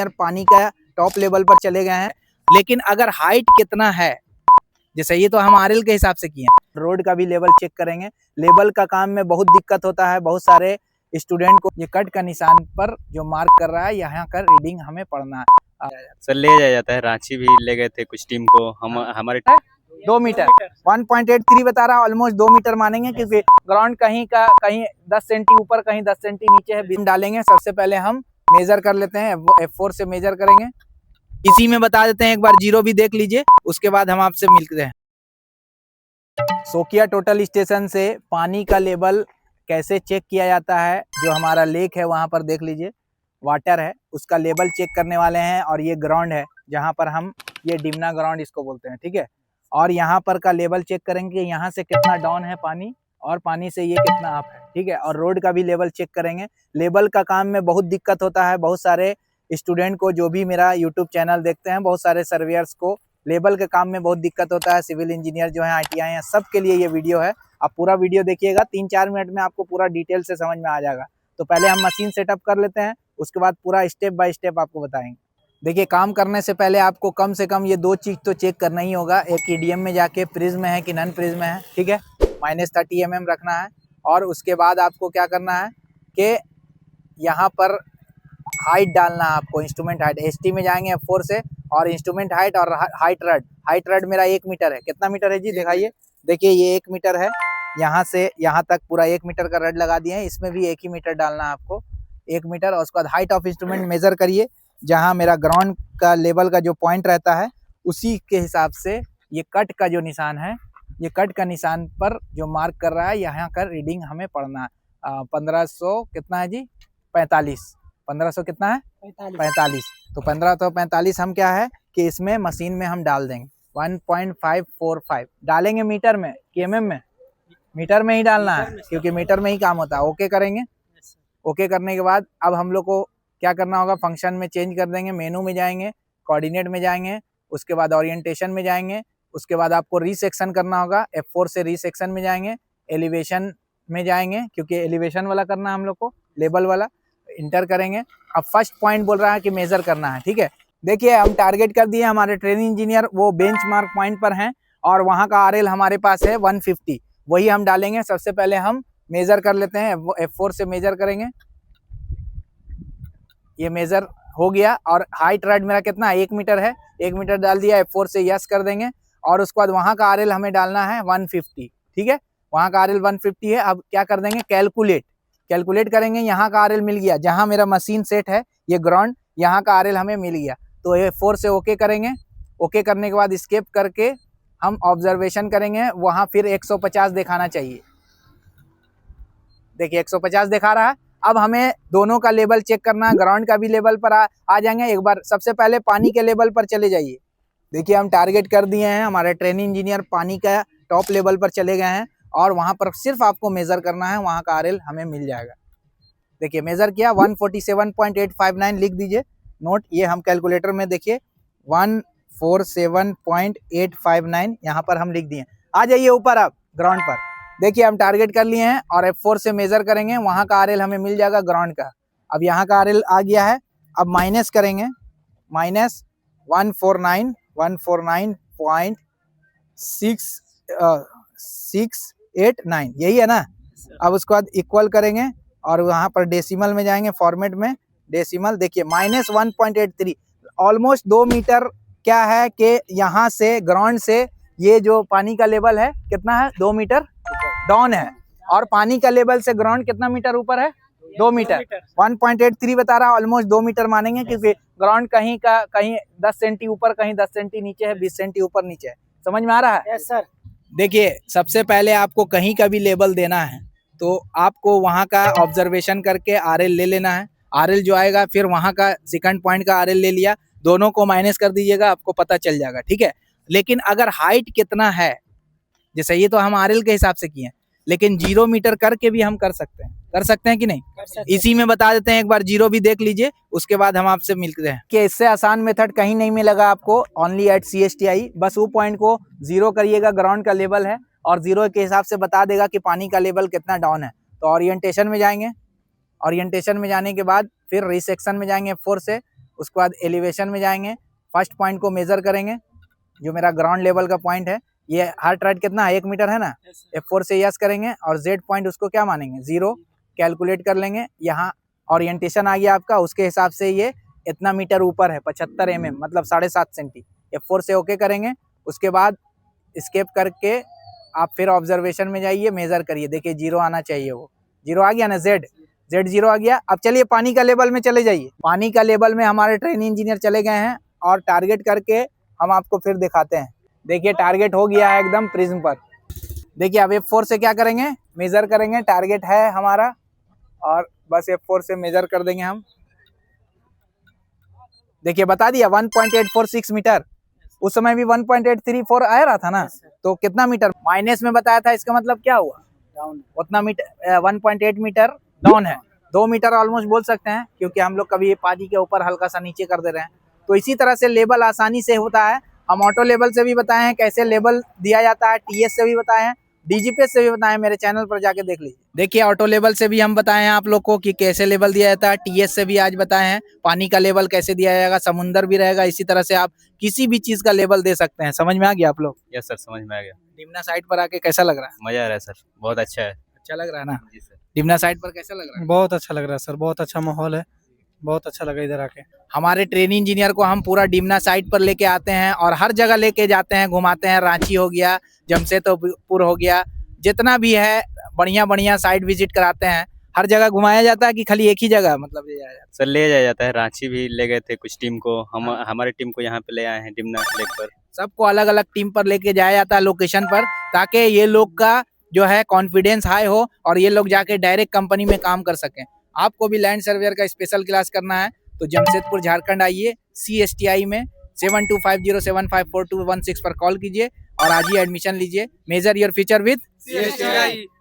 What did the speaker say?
पानी का top level पर चले गए हैं, लेकिन अगर हाइट कितना है, जैसे ये तो हम आरएल के हिसाब से किए हैं। रोड का भी लेवल चेक करेंगे। लेवल का काम में बहुत दिक्कत होता है, बहुत सारे स्टूडेंट को ये कट का निशान पर जो मार्क कर रहा है यहाँ का रीडिंग हमें पढ़ना है। सर ले जाया जाता है, रांची भी ले गए थे कुछ टीम को। हमारे 2 मीटर 1.83 बता रहा है, ऑलमोस्ट 2 मीटर मानेंगे क्योंकि ग्राउंड कहीं 10 सेंटी ऊपर कहीं 10 सेंटी नीचे है। बीम डालेंगे, सबसे पहले हम मेजर कर लेते हैं, F4 से मेजर करेंगे। इसी में बता देते हैं, एक बार जीरो भी देख लीजिए, उसके बाद हम आपसे मिलते हैं। सोकिया टोटल स्टेशन से पानी का लेवल कैसे चेक किया जाता है, जो हमारा लेक है वहां पर देख लीजिए, वाटर है, उसका लेवल चेक करने वाले हैं। और ये ग्राउंड है जहां पर हम, ये डिमना ग्राउंड इसको बोलते हैं, ठीक है। और यहाँ पर का लेवल चेक करेंगे, यहाँ से कितना डाउन है पानी और पानी से ये कितना अप है, ठीक है। और रोड का भी लेवल चेक करेंगे। लेवल का काम में बहुत दिक्कत होता है, बहुत सारे स्टूडेंट को, जो भी मेरा यूट्यूब चैनल देखते हैं, बहुत सारे सर्वेयर्स को लेवल के काम में बहुत दिक्कत होता है। सिविल इंजीनियर जो है, ITI हैं, सब के लिए ये वीडियो है। आप पूरा वीडियो देखिएगा, 3-4 मिनट में आपको पूरा डिटेल से समझ में आ जाएगा। तो पहले हम मशीन सेटअप कर लेते हैं, उसके बाद पूरा स्टेप बाय स्टेप आपको बताएंगे। देखिए, काम करने से पहले आपको कम से कम ये 2 चीज़ तो चेक करना ही होगा। एक EDM में जाके प्रिज्म है कि नॉन प्रिज्म है, ठीक है। -30 mm रखना है। और उसके बाद आपको क्या करना है कि यहाँ पर हाइट डालना है आपको, इंस्ट्रूमेंट हाइट। ST में जाएंगे F4 से, और इंस्ट्रूमेंट हाइट और हाइट रड मेरा 1 मीटर है। कितना मीटर है जी, दिखाइए। देखिए, ये 1 मीटर है, यहाँ से यहाँ तक पूरा 1 मीटर का रड लगा दिए हैं। इसमें भी 1 ही मीटर डालना है आपको, 1 मीटर। और उसके बाद हाइट ऑफ इंस्ट्रूमेंट मेजर करिए, जहाँ मेरा ग्राउंड का लेवल का जो पॉइंट रहता है, उसी के हिसाब से ये कट का जो निशान है, ये कट का निशान पर जो मार्क कर रहा है, यहाँ का रीडिंग हमें पढ़ना है। 1500 कितना है जी, 45। 1500 कितना है, 45। तो 1545 हम क्या है कि इसमें मशीन में हम डाल देंगे। 1.545 डालेंगे मीटर में कि mm में, मीटर में ही डालना है क्योंकि मीटर में ही काम होता है। ओके करेंगे। ओके करने के बाद अब हम लोग को क्या करना होगा, फंक्शन में चेंज कर देंगे। मेनू में जाएंगे, कोऑर्डिनेट में जाएंगे, उसके बाद ओरिएंटेशन में जाएंगे। उसके बाद आपको रीसेक्शन करना होगा, F4 से रीसेक्शन में जाएंगे। एलिवेशन में जाएंगे, क्योंकि एलिवेशन वाला करना है हम लोग को, लेवल वाला इंटर करेंगे। अब फर्स्ट पॉइंट बोल रहा है कि मेजर करना है, ठीक है। देखिए, हम टारगेट कर दिए, हमारे ट्रेनिंग इंजीनियर वो बेंचमार्क पॉइंट पर हैं, और वहाँ का RL हमारे पास है 150, वही हम डालेंगे। सबसे पहले हम मेजर कर लेते हैं, F4 से मेजर करेंगे। ये मेजर हो गया। और हाइट रड मेरा कितना है, 1 मीटर है, 1 मीटर डाल दिया। F4 से यस कर देंगे। और उसके बाद वहाँ का RL हमें डालना है 150, ठीक है। वहाँ का RL 150 है। अब क्या कर देंगे, कैलकुलेट करेंगे। यहाँ का RL मिल गया, जहाँ मेरा मशीन सेट है, ये ग्राउंड, यहाँ का RL हमें मिल गया। तो F4 से ओके करेंगे। ओके करने के बाद स्केप करके हम ऑब्जर्वेशन करेंगे, वहाँ फिर 150 दिखाना चाहिए। देखिए, 150 दिखा रहा है। अब हमें दोनों का लेवल चेक करना है, ग्राउंड का भी लेवल पर आ जाएंगे। एक बार सबसे पहले पानी के लेवल पर चले जाइए। देखिए, हम टारगेट कर दिए हैं, हमारे ट्रेनिंग इंजीनियर पानी का टॉप लेवल पर चले गए हैं, और वहाँ पर सिर्फ आपको मेजर करना है, वहाँ का RL हमें मिल जाएगा। देखिए, मेजर किया, 147.859 लिख दीजिए नोट। ये हम कैलकुलेटर में देखिए 147.859 यहाँ पर हम लिख दिए। आ जाइए ऊपर आप ग्राउंड पर। देखिए, हम टारगेट कर लिए हैं और F4 से मेजर करेंगे, वहाँ का RL हमें मिल जाएगा ग्राउंड का। अब यहाँ का RL आ गया है। अब माइनस करेंगे, माइनस 149.689, यही है ना। अब उसके बाद इक्वल करेंगे, और वहाँ पर डेसिमल में जाएंगे, फॉर्मेट में डेसिमल। देखिए, -1.83, ऑलमोस्ट 2 मीटर क्या है कि यहाँ से ग्राउंड से ये जो पानी का लेवल है कितना है, 2 मीटर डाउन है। और पानी का लेवल से ग्राउंड कितना मीटर ऊपर है, 2 मीटर। 1.83 बता रहा है, ऑलमोस्ट 2 मीटर मानेंगे क्योंकि ग्राउंड कहीं 10 सेंटी ऊपर कहीं 10 सेंटी नीचे है, 20 सेंटी ऊपर नीचे है। समझ में आ रहा है? Yes sir. देखिए, सबसे पहले आपको कहीं का भी लेवल देना है, तो आपको वहाँ का ऑब्जर्वेशन करके RL ले लेना है। RL जो आएगा, फिर वहाँ का सेकंड पॉइंट का RL ले लिया, दोनों को माइनस कर दीजिएगा, आपको पता चल जाएगा, ठीक है। लेकिन अगर हाइट कितना है, जैसे ये तो हम RL के हिसाब से किए हैं, लेकिन 0 मीटर करके भी हम कर सकते हैं कि नहीं। इसी में बता देते हैं, एक बार 0 भी देख लीजिए, उसके बाद हम आपसे मिलते हैं। कि इससे आसान मेथड कहीं नहीं मिलेगा आपको, ओनली एट CSTI। बस वो पॉइंट को 0 करिएगा, ग्राउंड का लेवल है, और 0 के हिसाब से बता देगा कि पानी का लेवल कितना डाउन है। तो ओरिएंटेशन में जाएंगे, ओरिएंटेशन में जाने के बाद फिर रिसेक्शन में जाएंगे F4 से, उसके बाद एलिवेशन में जाएंगे, फर्स्ट पॉइंट को मेजर करेंगे, जो मेरा ग्राउंड लेवल का पॉइंट है। ये हार्ट रेट कितना है, 1 मीटर है ना। F4 से यस करेंगे और जेड पॉइंट उसको क्या मानेंगे, 0 कैलकुलेट कर लेंगे। यहाँ ओरिएंटेशन आ गया आपका, उसके हिसाब से ये इतना मीटर ऊपर है, 75 mm मतलब 7.5 सेंटी। F4 से ओके करेंगे, उसके बाद स्केप करके आप फिर ऑब्जर्वेशन में जाइए, मेजर करिए, देखिए 0 आना चाहिए, वो 0 आ गया ना, जेड 0 आ गया। अब चलिए पानी का लेवल में चले जाइए। पानी का लेवल में हमारे ट्रेनिंग इंजीनियर चले गए हैं और टारगेट करके हम आपको फिर दिखाते हैं। देखिए टारगेट हो गया है एकदम प्रिज्म पर। देखिए अब F4 से क्या करेंगे, मेजर करेंगे, टारगेट है हमारा और बस F4 से मेजर कर देंगे हम। देखिए बता दिया 1.846 मीटर, उस समय भी 1.834 आ रहा था ना, तो कितना मीटर माइनस में बताया था, इसका मतलब क्या हुआ, डाउन उतना मीटर, 1.8 मीटर डाउन है, 2 मीटर ऑलमोस्ट बोल सकते हैं, क्योंकि हम लोग कभी पानी के ऊपर हल्का सा नीचे कर दे रहे हैं। तो इसी तरह से लेवल आसानी से होता है। हम ऑटो लेवल से भी बताए हैं कैसे लेवल दिया जाता है, टीएस से भी बताए हैं, डीजीपीएस से भी बताए हैं, मेरे चैनल पर जाके देख लीजिए। देखिए ऑटो लेवल से भी हम बताए हैं आप लोग को कि कैसे लेवल दिया जाता है, टीएस से भी आज बताए हैं पानी का लेवल कैसे दिया जाएगा, समुंदर भी रहेगा, इसी तरह से आप किसी भी चीज का लेवल दे सकते हैं। समझ में आ गया आप लोग? यस सर, समझ में आ गया। डिमना साइट पर आके कैसा लग रहा है? मजा आ रहा है सर, बहुत अच्छा है। अच्छा लग रहा है ना? जी सर। डिमना साइट पर कैसा लग रहा है? बहुत अच्छा लग रहा है सर, बहुत अच्छा माहौल है, बहुत अच्छा लगा इधर आके। हमारे ट्रेनिंग इंजीनियर को हम पूरा डिमना साइट पर लेके आते हैं और हर जगह लेके जाते हैं, घुमाते हैं। रांची हो गया, जमशेदपुर हो गया, जितना भी है बढ़िया बढ़िया साइट विजिट कराते हैं। हर जगह घुमाया जाता है कि खाली एक ही जगह मतलब ले जाया जाता सर ले जाया जाता है, रांची भी ले गए थे कुछ टीम को, हम हमारे टीम को यहाँ पे ले आए हैं डिमना लेक पर। है? सबको अलग अलग टीम पर लेके जाया जाता है लोकेशन पर, ताकि ये लोग का जो है कॉन्फिडेंस हाई हो और ये लोग जाके डायरेक्ट कंपनी में काम कर सकें। आपको भी लैंड सर्वेयर का स्पेशल क्लास करना है तो जमशेदपुर झारखंड आइए, CSTI में 7250754216 पर कॉल कीजिए और आज ही एडमिशन लीजिए। Major your future with CSTI।